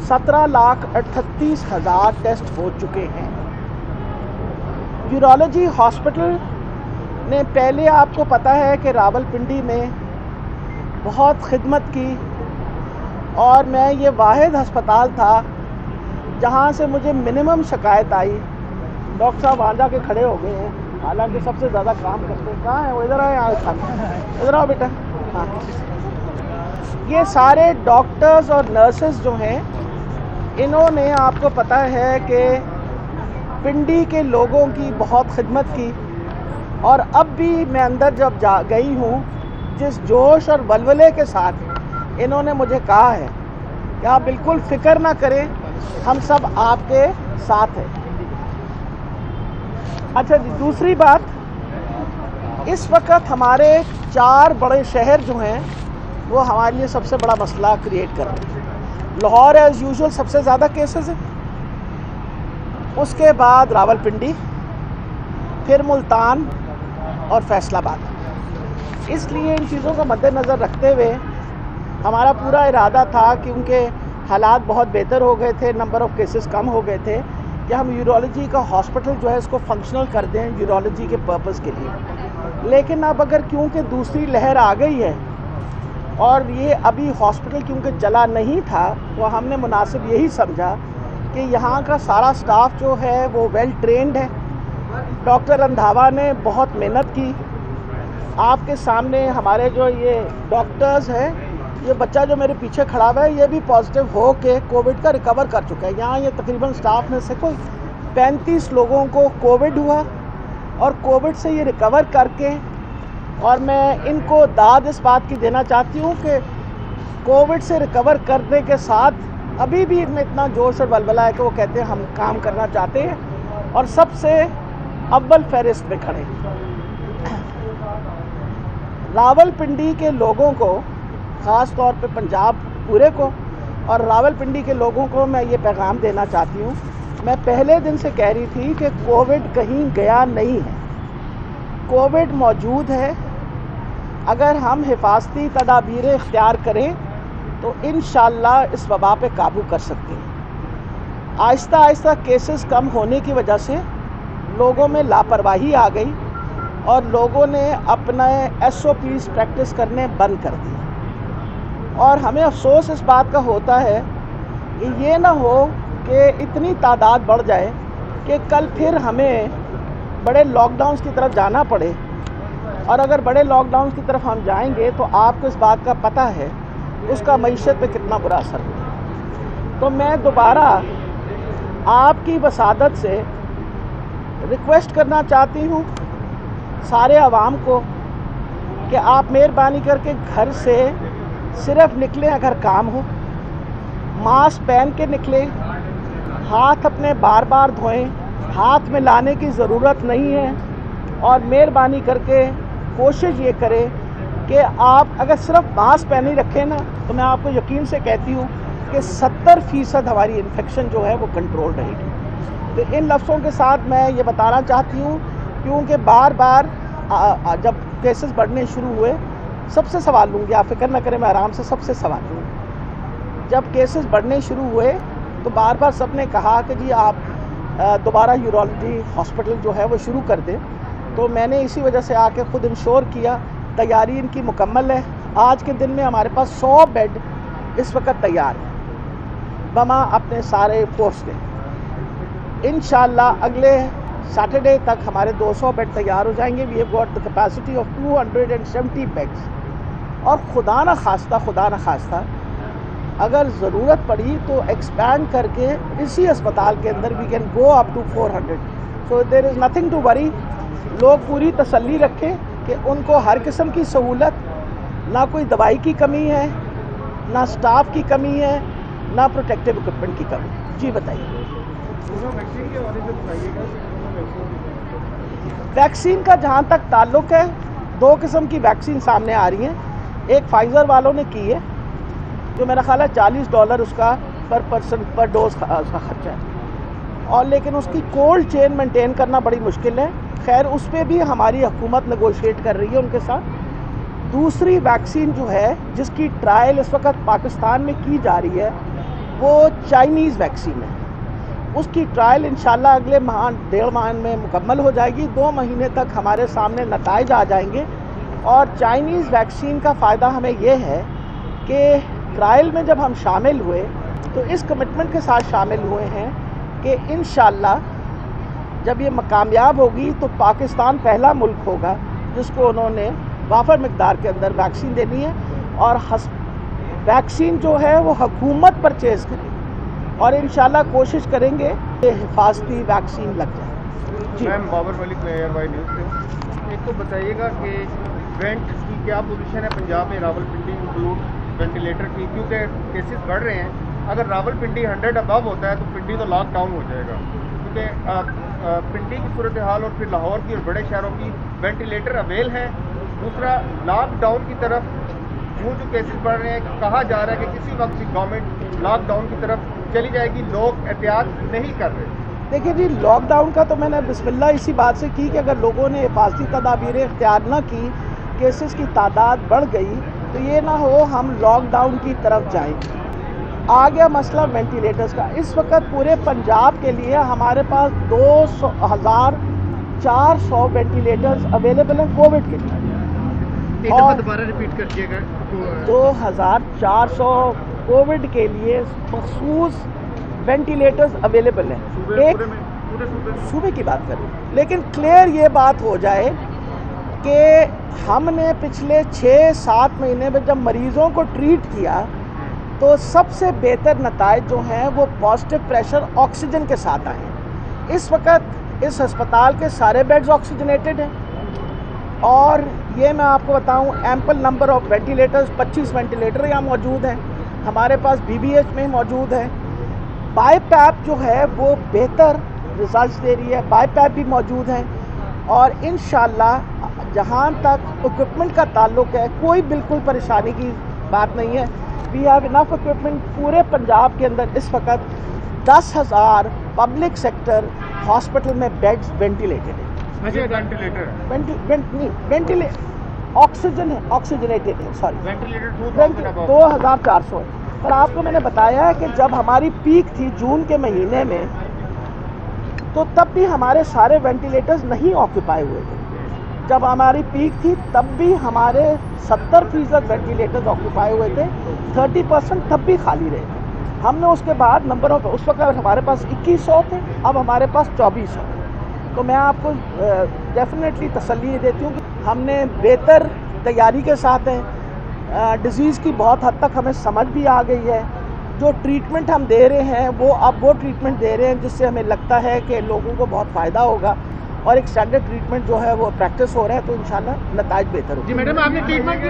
17,38,000 test ہو چکے ہیں۔ Urology hospital نے پہلے آپ کو پتہ ہے کہ راولپنڈی میں بہت خدمت کی، اور میں یہ واحد ہسپتال تھا جہاں سے مجھے منیمم شکایت آئی۔ ڈاکٹر صاحب وہاں جا کے کھڑے ہو گئے ہیں، حالانکہ سب سے زیادہ کام کرتے ہیں۔ کہاں ہیں وہ؟ ادھر آئے، ادھر آؤ بیٹا۔ ہاں، یہ سارے ڈاکٹرز اور نرسز جو ہیں، انہوں نے آپ کو پتہ ہے کہ پنڈی کے لوگوں کی بہت خدمت کی، اور اب بھی میں اندر جب گئی ہوں، جس جوش اور ولولے کے ساتھ انہوں نے مجھے کہا ہے کہ آپ بالکل فکر نہ کریں، ہم سب آپ کے ساتھ ہیں۔ اچھا جی، دوسری بات، اس وقت ہمارے 4 بڑے شہر جو ہیں وہ ہمارے لیے سب سے بڑا مسئلہ کریٹ کر رہے ہیں۔ لاہور ایز یوزول سب سے زیادہ کیسز ہیں، اس کے بعد راولپنڈی، پھر ملتان اور فیصل آباد۔ اس لیے ان چیزوں کو مد نظر رکھتے ہوئے ہمارا پورا ارادہ تھا، کیونکہ حالات بہت بہتر ہو گئے تھے، نمبر آف کیسز کم ہو گئے تھے، کہ ہم یورولوجی کا ہاسپٹل جو ہے اس کو فنکشنل کر دیں یورولوجی کے پرپز کے لیے۔ لیکن اب اگر کیونکہ دوسری لہر آ گئی ہے اور یہ ابھی ہاسپٹل کیونکہ چلا نہیں تھا، تو ہم نے مناسب یہی سمجھا کہ یہاں کا سارا سٹاف جو ہے وہ ویل ٹرینڈ ہے۔ ڈاکٹر رندھاوا نے بہت محنت کی۔ آپ کے سامنے ہمارے جو یہ ڈاکٹرز ہیں، یہ بچہ جو میرے پیچھے کھڑا ہوا ہے، یہ بھی پازیٹیو ہو کے کووڈ کا ریکور کر چکا ہے۔ یہاں یہ تقریباً سٹاف میں سے کوئی 35 لوگوں کو کووڈ ہوا، اور کووڈ سے یہ ریکور کر کے، اور میں ان کو داد اس بات کی دینا چاہتی ہوں کہ کووڈ سے ریکور کرنے کے ساتھ ابھی بھی ان میں اتنا جوش اور ولولہ ہے کہ وہ کہتے ہیں ہم کام کرنا چاہتے ہیں، اور سب سے اول فہرست میں کھڑے۔ راولپنڈی کے لوگوں کو، خاص طور پہ پنجاب پورے کو اور راولپنڈی کے لوگوں کو میں یہ پیغام دینا چاہتی ہوں۔ میں پہلے دن سے کہہ رہی تھی کہ کووڈ کہیں گیا نہیں ہے، کووڈ موجود ہے۔ اگر ہم حفاظتی تدابیر اختیار کریں تو انشاءاللہ اس وبا پہ قابو کر سکتے ہیں۔ آہستہ آہستہ کیسز کم ہونے کی وجہ سے لوگوں میں لاپرواہی آ گئی، اور لوگوں نے اپنے SOPs پریکٹس کرنے بند کر دی، اور ہمیں افسوس اس بات کا ہوتا ہے کہ یہ نہ ہو کہ اتنی تعداد بڑھ جائے کہ کل پھر ہمیں بڑے لاک ڈاؤنز کی طرف جانا پڑے، اور اگر بڑے لاک ڈاؤنز کی طرف ہم جائیں گے تو آپ کو اس بات کا پتہ ہے اس کا معیشت پہ کتنا برا اثر ہوگا۔ تو میں دوبارہ آپ کی وسادت سے ریکویسٹ کرنا چاہتی ہوں سارے عوام کو کہ آپ مہربانی کر کے گھر سے صرف نکلیں اگر کام ہو، ماسک پہن کے نکلیں، ہاتھ اپنے بار بار دھوئیں، ہاتھ میں لانے کی ضرورت نہیں ہے، اور مہربانی کر کے کوشش یہ کریں کہ آپ اگر صرف ماسک پہنے رکھیں نا، تو میں آپ کو یقین سے کہتی ہوں کہ 70% ہماری انفیکشن جو ہے وہ کنٹرول رہے گی۔ تو ان لفظوں کے ساتھ میں یہ بتانا چاہتی ہوں، کیونکہ بار بار جب کیسز بڑھنے شروع ہوئے، سب سے سوال لوں گی، آپ فکر نہ کریں، میں آرام سے سب سے سوال لوں گی۔ جب کیسز بڑھنے شروع ہوئے تو بار بار سب نے کہا کہ جی آپ دوبارہ یورولوجی ہاسپٹل جو ہے وہ شروع کر دیں، تو میں نے اسی وجہ سے آ کے خود انشور کیا، تیاری ان کی مکمل ہے۔ آج کے دن میں ہمارے پاس 100 بیڈ اس وقت تیار ہیں بما اپنے سارے فورس کے۔ انشاءاللہ اگلے سیٹرڈے تک ہمارے 200 بیڈ تیار ہو جائیں گے۔ We have got the capacity of 270 beds, اور خدا نہ خواستہ اگر ضرورت پڑی تو ایکسپینڈ کر کے اسی اسپتال کے اندر we can go up to 400۔ So there is nothing to worry. لوگ پوری تسلی رکھیں کہ ان کو ہر قسم کی سہولت، نہ کوئی دوائی کی کمی ہے، نہ سٹاف کی کمی ہے، نہ پروٹیکٹیو اکوپمنٹ کی کمی۔ جی بتائیے۔ ویکسین کا جہاں تک تعلق ہے، 2 قسم کی ویکسین سامنے آ رہی ہیں۔ ایک فائزر والوں نے کی ہے، جو میرا خیال ہے $40 اس کا پر پرسن پر ڈوز کا خرچہ ہے، اور لیکن اس کی کولڈ چین مینٹین کرنا بڑی مشکل ہے۔ خیر اس پہ بھی ہماری حکومت نیگوشیٹ کر رہی ہے ان کے ساتھ۔ دوسری ویکسین جو ہے، جس کی ٹرائل اس وقت پاکستان میں کی جا رہی ہے، وہ چائنیز ویکسین ہے. اس کی ٹرائل انشاءاللہ اگلے ماہ 1.5 ماہ میں مکمل ہو جائے گی. 2 مہینے تک ہمارے سامنے نتائج آ جائیں گے. اور چائنیز ویکسین کا فائدہ ہمیں یہ ہے کہ ٹرائل میں جب ہم شامل ہوئے تو اس کمٹمنٹ کے ساتھ شامل ہوئے ہیں کہ انشاءاللہ جب یہ کامیاب ہوگی تو پاکستان پہلا ملک ہوگا جس کو انہوں نے وافر مقدار کے اندر ویکسین دینی ہے. اور ویکسین جو ہے وہ حکومت پرچیز کرے اور انشاءاللہ کوشش کریں گے کہ حفاظتی ویکسین لگ جائے. جی میم، بابر ملک میں ایئر وائی نیوز سے. ایک تو بتائیے گا کہ وینٹ کی کیا پوزیشن ہے پنجاب میں راولپنڈی انکلوڈ وینٹیلیٹر کی، کیونکہ کیسز بڑھ رہے ہیں. اگر راولپنڈی 100 ابو ہوتا ہے تو پنڈی تو لاک ڈاؤن ہو جائے گا، کیونکہ پنڈی کی صورتحال اور پھر لاہور کی اور بڑے شہروں کی وینٹیلیٹر اویل ہے. دوسرا، لاک ڈاؤن کی طرف جو کیسز بڑھ رہے ہیں، کہا جا رہا ہے کہ کسی وقت گورنمنٹ لاک ڈاؤن کی طرف چلی جائے گی. لوگ احتیاط نہیں کر رہے. دیکھیے جی، لاک ڈاؤن کا تو میں نے بسم اللہ اسی بات سے کی کہ اگر لوگوں نے حفاظتی تدابیریں اختیار نہ کی، کیسز کی تعداد بڑھ گئی تو یہ نہ ہو ہم لاک ڈاؤن کی طرف جائیں. آ گیا مسئلہ وینٹیلیٹرز کا. اس وقت پورے پنجاب کے لیے ہمارے پاس 2,400 وینٹیلیٹرز اویلیبل ہیں کووڈ کے لیے. اور دوبارہ ریپیٹ کریے گا. 2,400 کووڈ کے لیے مخصوص وینٹیلیٹرز اویلیبل ہیں. ایک صوبے کی بات کریں، لیکن کلیئر یہ بات ہو جائے کہ ہم نے پچھلے 6-7 مہینے میں جب مریضوں کو ٹریٹ کیا تو سب سے بہتر نتائج جو ہیں وہ پازیٹیو پریشر آکسیجن کے ساتھ آئے ہیں. اس وقت اس ہسپتال کے سارے بیڈز آکسیجنیٹڈ ہیں. اور یہ میں آپ کو بتاؤں، ample number of ventilators 25 ventilator یہاں موجود ہیں. ہمارے پاس BBH میں موجود ہے. بائی پیپ جو ہے وہ بہتر ریزلٹس دے رہی ہے. بائی پیپ بھی موجود ہیں. اور انشاءاللہ جہاں تک اکوپمنٹ کا تعلق ہے کوئی بالکل پریشانی کی بات نہیں ہے. We have enough equipment. پورے پنجاب کے اندر اس وقت 10,000 پبلک سیکٹر ہاسپٹل میں بیڈز وینٹیلیٹڈ ہیں. آکسیجن ہے، آکسیجنیٹڈ ہے، سوری 2,400 ہے. پر آپ کو میں نے بتایا ہے کہ جب ہماری پیک تھی جون کے مہینے میں تو تب بھی ہمارے سارے وینٹیلیٹرز نہیں آکوپائی ہوئے تھے. جب ہماری پیک تھی تب بھی ہمارے 70% وینٹیلیٹرز آکوپائی ہوئے تھے، 30% تب بھی خالی رہے تھے. ہم نے اس کے بعد نمبر آف، اس وقت ہمارے پاس 2,100 تھے، اب ہمارے پاس 2,400. تو میں آپ کو ڈیفینیٹلی تسلی دیتی ہوں کہ ہم نے بہتر تیاری کے ساتھ ہیں. ڈیزیز کی بہت حد تک ہمیں سمجھ بھی آ گئی ہے. جو ٹریٹمنٹ ہم دے رہے ہیں وہ اب وہ ٹریٹمنٹ دے رہے ہیں جس سے ہمیں لگتا ہے کہ لوگوں کو بہت فائدہ ہوگا اور ایک اسٹینڈرڈ ٹریٹمنٹ جو ہے وہ پریکٹس ہو رہا ہے. تو انشاءاللہ نتائج بہتر ہو. جی میڈم، آپ نے ٹریٹمنٹ کی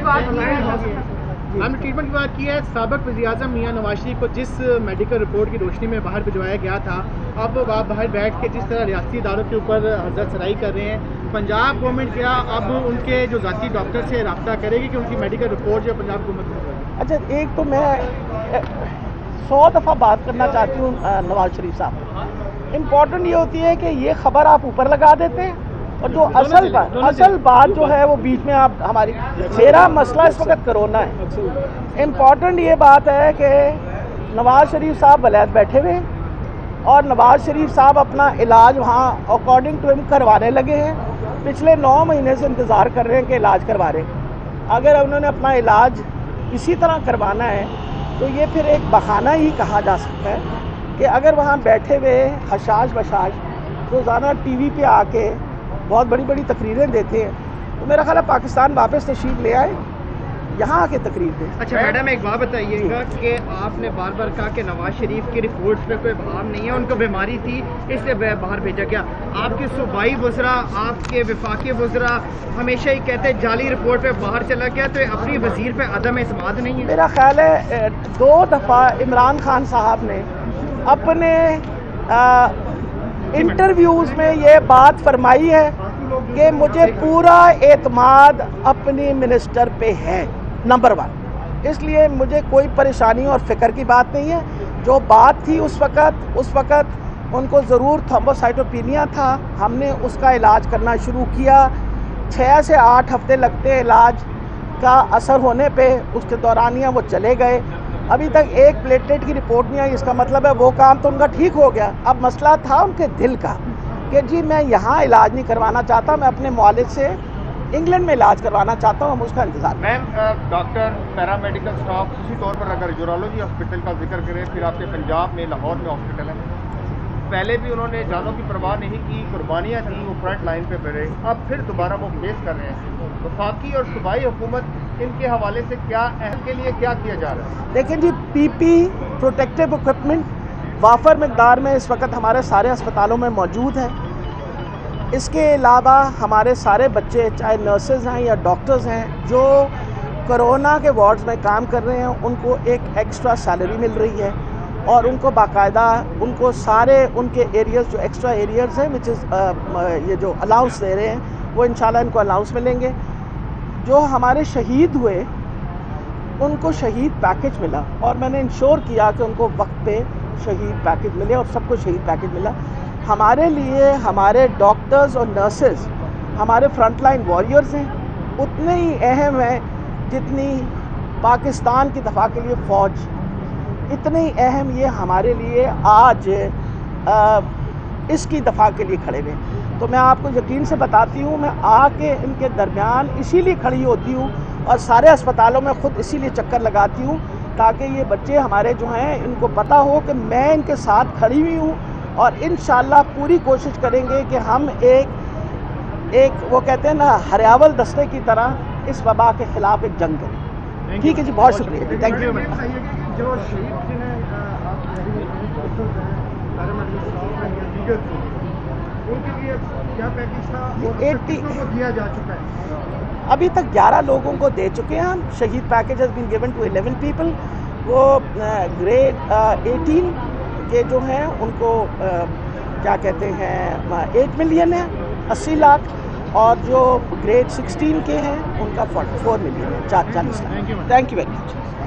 بات کی ہے. سابق وزیر اعظم میاں نواز شریف کو جس میڈیکل رپورٹ کی روشنی میں باہر بھجوایا گیا تھا، اب آپ باہر بیٹھ کے جس طرح ریاستی اداروں کے اوپر حضرت سرائی کر رہے ہیں، پنجاب گورنمنٹ کیا اب ان کے جو ذاتی ڈاکٹر سے رابطہ کرے گی کہ ان کی میڈیکل رپورٹ جو پنجاب حکومت کو؟ اچھا، ایک تو میں 100 دفعہ بات کرنا چاہتی ہوں نواز شریف صاحب. امپورٹنٹ یہ ہوتی ہے کہ یہ خبر آپ اوپر لگا دیتے ہیں اور جو اصل بات جو ہے وہ بیچ میں آپ ہماری. میرا مسئلہ اس وقت کرونا ہے. امپورٹنٹ یہ بات ہے کہ نواز شریف صاحب ولایت بیٹھے ہوئے ہیں اور نواز شریف صاحب اپنا علاج وہاں اکارڈنگ ٹو ہم کروانے لگے ہیں. پچھلے 9 مہینے سے انتظار کر رہے ہیں کہ علاج کروا رہے ہیں. اگر انہوں نے اپنا علاج اسی طرح کروانا ہے تو یہ پھر ایک بہانہ ہی کہا جا سکتا ہے کہ اگر وہاں بیٹھے ہوئے حشاش بشاش روزانہ ٹی وی پہ آ کے بہت بڑی بڑی تقریریں دیتے ہیں تو میرا خیال ہے پاکستان واپس تشریف لے آئے، یہاں آ کے تقریر دیں. اچھا میڈم، ایک بات بتائیے گا کہ آپ نے بار بار کہا کہ نواز شریف کی رپورٹس پہ کوئی بھار نہیں ہے، ان کو بیماری تھی اس لیے باہر بھیجا گیا. آپ کے صوبائی وزراء، آپ کے وفاقی وزراء ہمیشہ ہی کہتے ہیں جعلی رپورٹ پہ باہر چلا گیا، تو اپنی وزیر پہ عدم اعتماد نہیں ہے؟ میرا خیال ہے 2 دفعہ عمران خان صاحب نے اپنے انٹرویوز میں یہ بات فرمائی ہے کہ مجھے پورا اعتماد اپنی منسٹر پہ ہے، نمبر 1. اس لیے مجھے کوئی پریشانی اور فکر کی بات نہیں ہے. جو بات تھی اس وقت ان کو ضرور تھرومبوسائٹوپینیا تھا. ہم نے اس کا علاج کرنا شروع کیا. 6 سے 8 ہفتے لگتے علاج کا اثر ہونے پہ. اس کے دورانیہ وہ چلے گئے ابھی تک ایک پلیٹلیٹ کی رپورٹ نہیں آئی. اس کا مطلب ہے وہ کام تو ان کا ٹھیک ہو گیا. اب مسئلہ تھا ان کے دل کا کہ جی میں یہاں علاج نہیں کروانا چاہتا, میں اپنے والد سے انگلینڈ میں علاج کروانا چاہتا ہوں, ہم اس کا انتظار. میم ڈاکٹر پیرامیڈیکل اسٹاف اسی طور پر اگر یورولوجی ہاسپٹل کا ذکر کریں, پھر آپ کے پنجاب میں لاہور میں ہاسپٹل ہے, پہلے بھی انہوں نے جانوں کی پرواہ نہیں کی, قربانیاں تھیں, وہ فرنٹ لائن پہ بڑھے, اب پھر دوبارہ وہ فیس کر رہے ہیں. وفاقی اور صوبائی حکومت ان کے حوالے سے کیا اہم کے لیے کیا کیا جا رہا ہے؟ دیکھیں جی, پی پی پروٹیکٹیو اکوپمنٹ وافر مقدار میں اس وقت ہمارے سارے اسپتالوں میں موجود ہیں. اس کے علاوہ ہمارے سارے بچے چاہے نرسز ہیں یا ڈاکٹرز ہیں جو کرونا کے وارڈز میں کام کر رہے ہیں, ان کو ایک ایکسٹرا سیلری مل رہی ہے, اور ان کو باقاعدہ ان کو سارے ان کے ایریاز جو ایکسٹرا ایریاز ہیں وچ از یہ جو الاؤنس دے رہے ہیں وہ انشاءاللہ ان کو الاؤنس ملیں گے. جو ہمارے شہید ہوئے ان کو شہید پیکج ملا, اور میں نے انشور کیا کہ ان کو وقت پہ شہید پیکج ملے, اور سب کو شہید پیکج ملا. ہمارے لیے ہمارے ڈاکٹرز اور نرسز ہمارے فرنٹ لائن واریئرز ہیں, اتنے ہی اہم ہیں جتنی پاکستان کی دفاع کے لیے فوج, اتنے ہی اہم یہ ہمارے لیے آج اس کی دفاع کے لیے کھڑے ہوئے. تو میں آپ کو یقین سے بتاتی ہوں, میں آ کے ان کے درمیان اسی لیے کھڑی ہوتی ہوں اور سارے اسپتالوں میں خود اسی لیے چکر لگاتی ہوں تاکہ یہ بچے ہمارے جو ہیں ان کو پتہ ہو کہ میں ان کے ساتھ کھڑی ہوئی ہوں, اور انشاءاللہ پوری کوشش کریں گے کہ ہم ایک وہ کہتے ہیں نا ہریاول دستے کی طرح اس وبا کے خلاف ایک جنگ کریں. ٹھیک ہے جی, بہت شکریہ جی, تھینک یو. جو شہید جنہیں ان کے لیے کیا پیکج تھا دیا جا چکا ہے؟ ابھی تک 11 لوگوں کو دے چکے ہیں ہم. شہید package has been given to 11 people. وہ گریڈ 18 کے جو ہیں ان کو کیا کہتے ہیں 8 ملین ہے, 80 لاکھ, اور جو گریڈ 16 کے ہیں ان کا 44 ملین ہے, 40 lakh. Thank you very much.